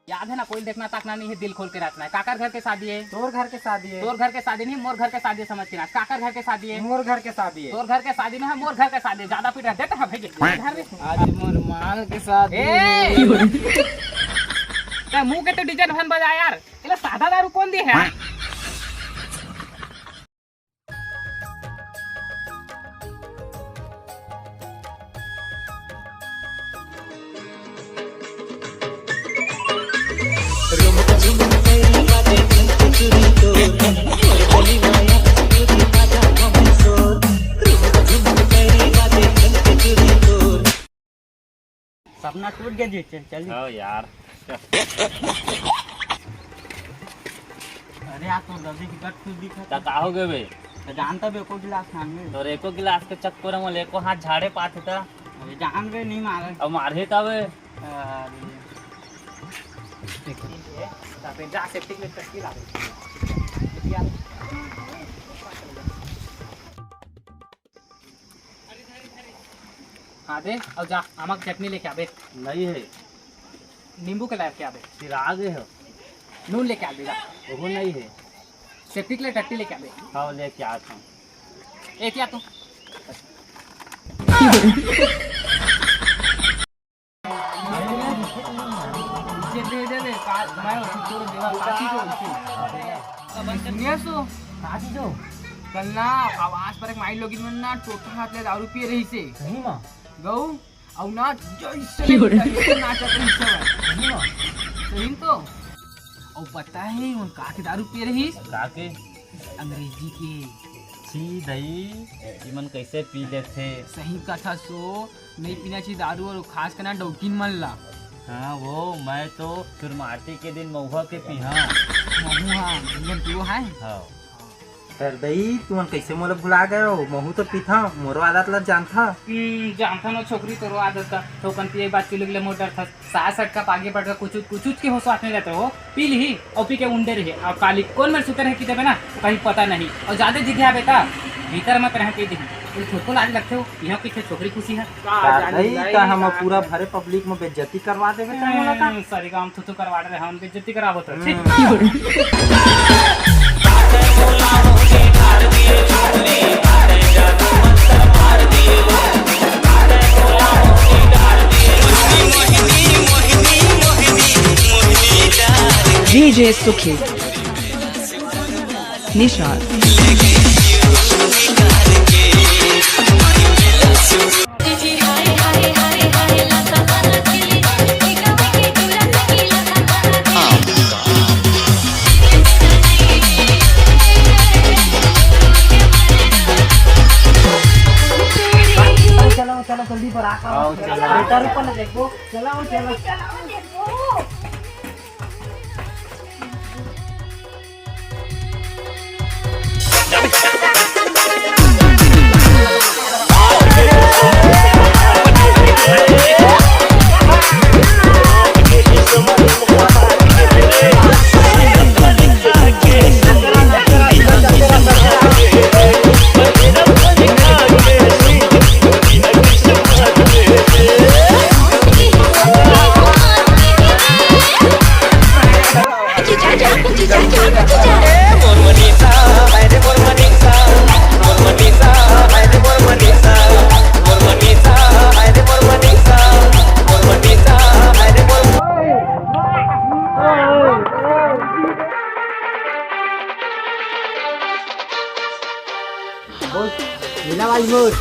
याद है ना, कोई देखना ताकना नहीं है, दिल खोल के रखना है। काकर घर के शादी है, तोर घर के शादी है। तोर घर के शादी नहीं, मोर घर के शादी समझ के ना। काकर घर के शादी है, मोर घर के शादी है। तोर घर के शादी नहीं है, मोर घर के शादी। ज्यादा पीट देता है भाई घर में। आज मोर माल के शादी मुंह के तो डिजाइन फन बजा यार। इला सादा दारू कौन दी है? सपना टूट गया जी। चल यार अरे आप तो जल्दी की कट कुछ दिखा का हो गए बे? तो जानता बे को गिलास खान में तो एको गिलास के चक्कर में एको हाथ झाड़े पाते था। अरे जान बे नहीं मारे अब मारे तब जा सेफ्टी के लिए ला हाँ दे और जा नमक चटनी लेके आबे। नहीं है नींबू के लायक के आबे। फिर आगे है नून लेके आबे। वो नहीं है। सेफ्टी के लिए टट्टी लेके आबे। हाँ लेके आता हूँ। एक या तू कल ना आवाज पर एक माइल लोगी ना टोटा हाथ ले दारू पिए रही से सही मां गौ और ना जैसे नाचत रही सब सही तो और पता है उन का के दारू पिए रही काके अंग्रेजी के छी दही इमन कैसे पी लेते। सही कथा सो नहीं पीना चाहिए दारू और खास करना डौकिन मन ला। हाँ वो मैं तो सुरमाटी के दिन महुआ के पीहा महू हाँ तू है हाँ सर दही तुम कैसे मोला भुला गए हो। महू तो पीथा मोरो आदत ला जानता जानता ना छोकरी तो आदत का ठोकन पिए बात पी ले मोटर था 60 का आगे बढ़ कर कुछ के हो साथ में रहते हो पी ली और पी के उंडे रही और काली कौन मेरे सुतर है कि देवे ना कहीं पता नहीं और ज्यादा जिद्दिया बेटा भीतर मत रह के देखी छोटको लाज लगते हो यहाँ पीछे छोकरी खुशी है का हम पूरा भरे पब्लिक में बेइज्जती करवा देवे त मोला का सारी काम थुथु करवा रहे हम बेइज्जती करावो तो DJ Sukhi Nishad चलो जल्दी पर आओ चलो बेटा ऊपर न देखो चलो चलो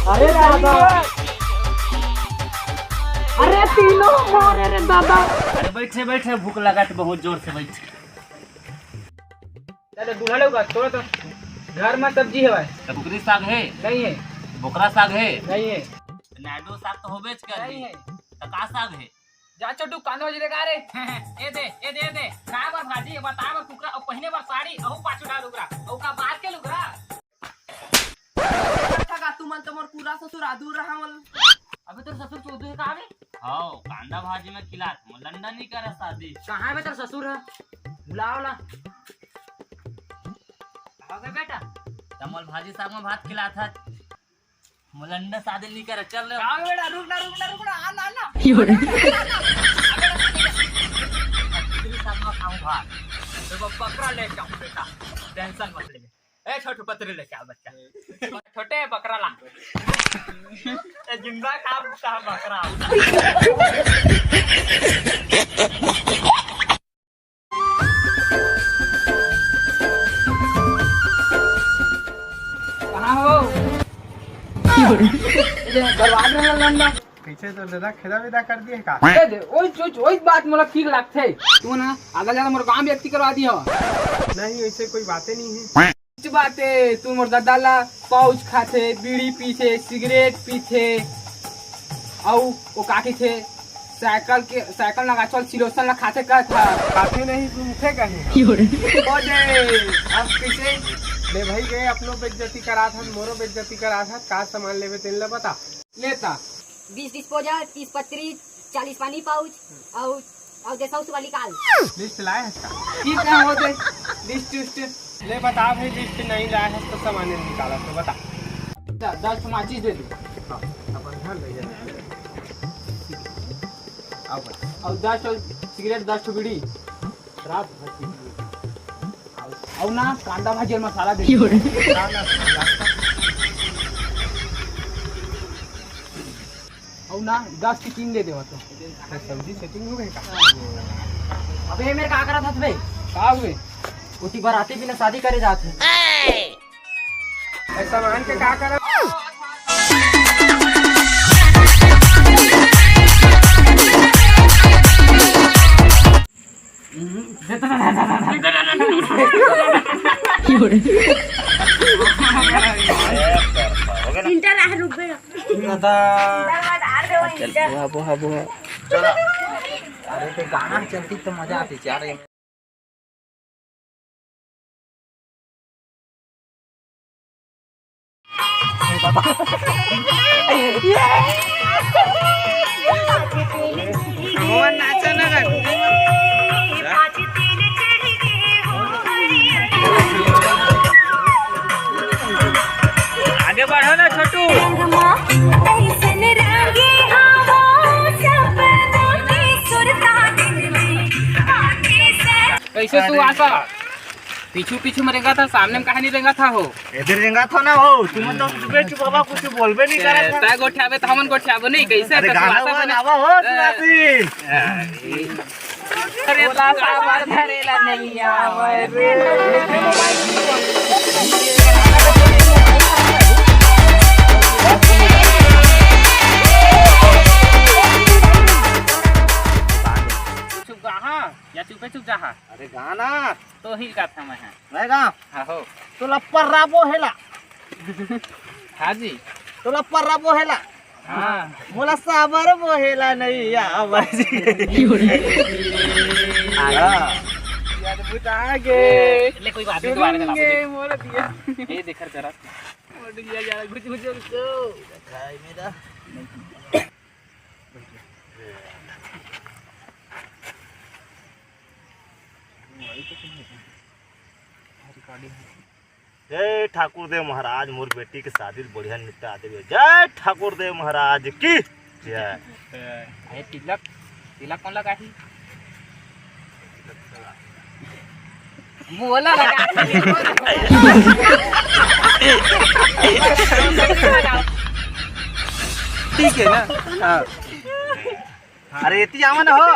अरे दादा अरे तीनों मारे रे दादा। अरे बैठे बैठे भूख लगा तो बहुत जोर से बैठे। दादा दूल्हा लोग थोड़ा तो घर में सब्जी है भाई। बुकरी साग है नहीं है। बोकरा साग है नहीं है। नाडो साग तो होबेच कर नहीं है। का साग है जा छोटू कांदो जी लेगा रे ए दे का बार भाजी बता बार कुकरा और पहने बार साड़ी और पाछू डाल लुगरा और का बात के लुगरा का तू मन तो मोर पूरा ससुर आदूर रहा मन अबे तेरे ससुर चौधरी का आवे हां कांदा भाजी में खिलात लंदन नहीं करे शादी कहां है तेरा ससुर है बुलाओ ला आ गए बेटा तमल भाजी साग में भात खिलात है मुलंडा शादी नहीं करे चल ले आ बेटा रुक ना आ ना भाग तो बकरा लेके आओ बेटा, टेंशन मत ले। ए छोटू पतरी लेके आओ बच्चा, छोटे बकरा ला। ए जिंदा का बकरा। कहाँ हो? बर्बाद रहला लंडा। कैसे तो दादा खेदा वेदा कर दिए का? ओई बात मोला ठीक लागथे। तू ना आधा ज्यादा मोर काम व्यक्ति करवा दी हो। नहीं ऐसे कोई बातें नहीं है। कुछ बातें तू मोर दादा ला पाउच खाथे, बीड़ी पीथे, सिगरेट पीथे, औ वो काकी थे साइकिल लगा चल सिलोसन ला खाते का था। काफी नहीं घूमते कहीं। हो जे अब कैसे ले भाई गए अपनो बेइज्जती करा था, मोरो बेइज्जती करा था। का सामान लेवे तेन ला बता। लेता 20 डिस्पोजल, 30 पत्री, 40 पानी पाउच और 200 वाली काल। लिस्ट लाए है का? ठीक है हो दे लिस्ट ले बता भाई, लिस्ट नहीं लाए है तो सामान निकाला तो बता। 10 माचिस दे दो। हाँ, अपन ध्यान रहिए। आओ बस। और 10 सिगरेट, 10 बीड़ी, रात भर पी लिए। और ना कांदा भाजी और मसाला दे। और ना 10 की 3 दे दे तो। सब्जी सेटिंग हो गई का? अबे मेरे का करा था बे? का हुए? उठी बाराती बिना शादी करे जाते। ऐसा मान के का करा? इंटर आ रुक गए। चलो अरे तो गाना चलती तो मजा आती यार। आगे बढ़ो ना छोटू। कैसे तू आशा पीछू मरेगा था, सामने में कहा नहीं रेंगा था हो। इधर रेंगा था ना हो, तुम तो चुप बाबा कुछ बोलबे नहीं करे था। ता गोठियाबे तो हमन गोठियाबो नहीं कैसे अरे तो गाना आशा बने। आवा हो सुनाती। अरे बोला सावर धरेला नहीं आवे रे। चुप कहाँ या चुप जहाँ। अरे गाना तो ही का था मैं। मैं गा हाँ हो। तो लप्पर राबो हेला। हाँ जी। तो लप्पर राबो हेला। हाँ मोला साबर वो हेला नहीं आवा जी। यार बुता के ले कोई बात नहीं, दोबारा चला मोर दिया। ये देखर जरा मोर दिया यार कुछ को खाई मेरा जय ठाकुर देव महाराज, मोर बेटी के शादी बढ़िया निपटा देवे। जय ठाकुर देव महाराज की जय। ये तिलक कौन लगा ही? बोला लगा। ठीक है ना? हाँ। अरे इतनी आवा ना हो।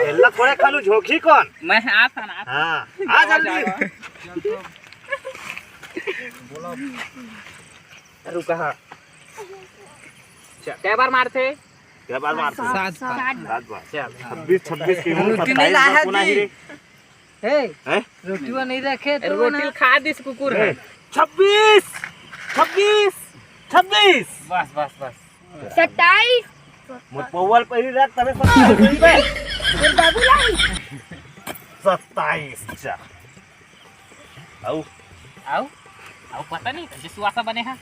एल्ला थोड़े खालू झोंकी कौन? मैं आता ना। हाँ आ जल्दी। रुका हाँ। क्या बार मारते? क्या बार मारते? 7 बार। 26 की उम्र 27 बार कोना ही रे। हैं? रोटी वो नहीं रखे तो रोटी खा दिस कुकुर है। 26 बस 27 मोर पौवल पहिरी रात तबे 27 बे। और बाबू लाई 27 चा। आओ पता नहीं कैसे सुवासा बने हैं।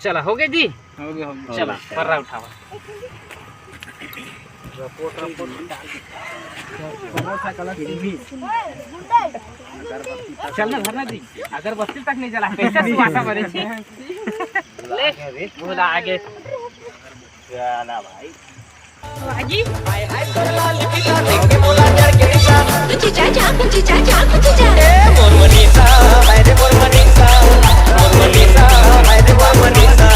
चला हो गए जी। हो गया चला पर्रा उठावा। चलना भरना दी अगरबत्ती तक नहीं जला कैसे सुवासा बने छी। ले बोला आगे चला भाई। जी कुछ चाचा कुछ चाचा कुछ चाचा मोर मनीषा हाय रे मोर मनीषा मोर मनीषा हाय रे मोर मनीषा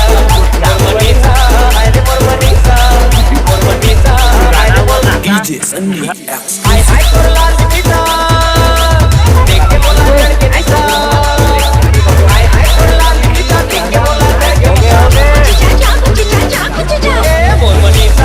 मोर मनीषा हाय रे मोर मनीषा मोर मनीषा हाय रे मोर DJ Sunny X